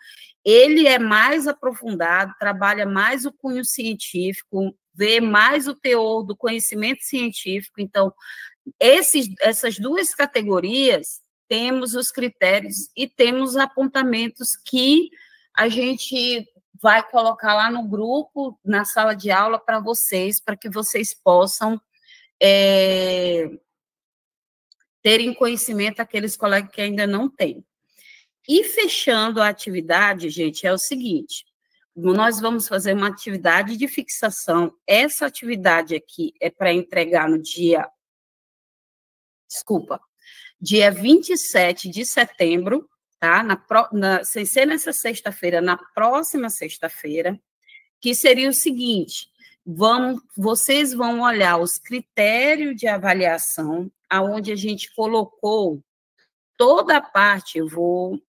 Ele é mais aprofundado, trabalha mais o cunho científico, vê mais o teor do conhecimento científico. Então, essas duas categorias, temos os critérios e temos apontamentos que a gente vai colocar lá no grupo, na sala de aula, para que vocês possam terem conhecimento aqueles colegas que ainda não têm. E fechando a atividade, gente, é o seguinte, nós vamos fazer uma atividade de fixação. Essa atividade aqui é para entregar no dia 27 de setembro, tá? Sem ser nessa sexta-feira, na próxima sexta-feira, que seria o seguinte, vocês vão olhar os critérios de avaliação, aonde a gente colocou toda a parte, eu vou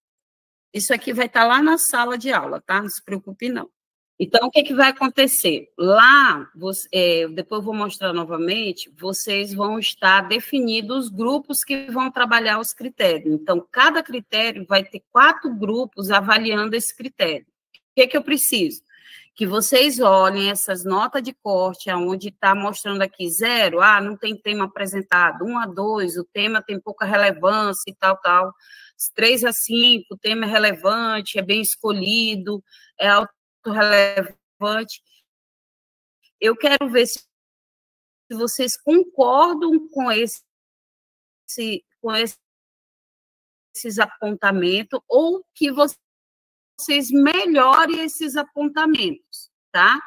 Isso aqui vai estar lá na sala de aula, tá? Não se preocupe, não. Então, o que vai acontecer? Lá, depois eu vou mostrar novamente, vocês vão estar definidos os grupos que vão trabalhar os critérios. Então, cada critério vai ter 4 grupos avaliando esse critério. O que eu preciso? Que vocês olhem essas notas de corte, onde está mostrando aqui 0, não tem tema apresentado, 1 a 2, o tema tem pouca relevância e tal. 3 a 5, o tema é relevante, é bem escolhido, é relevante. Eu quero ver se vocês concordam com esses apontamentos ou que vocês melhorem esses apontamentos, tá?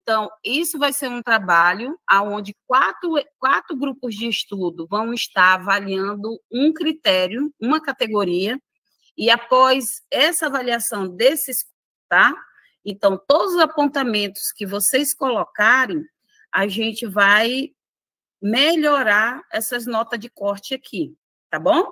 Então, isso vai ser um trabalho onde 4 grupos de estudo vão estar avaliando um critério, uma categoria, e após essa avaliação desses, tá? Então, todos os apontamentos que vocês colocarem, a gente vai melhorar essas notas de corte aqui, tá bom?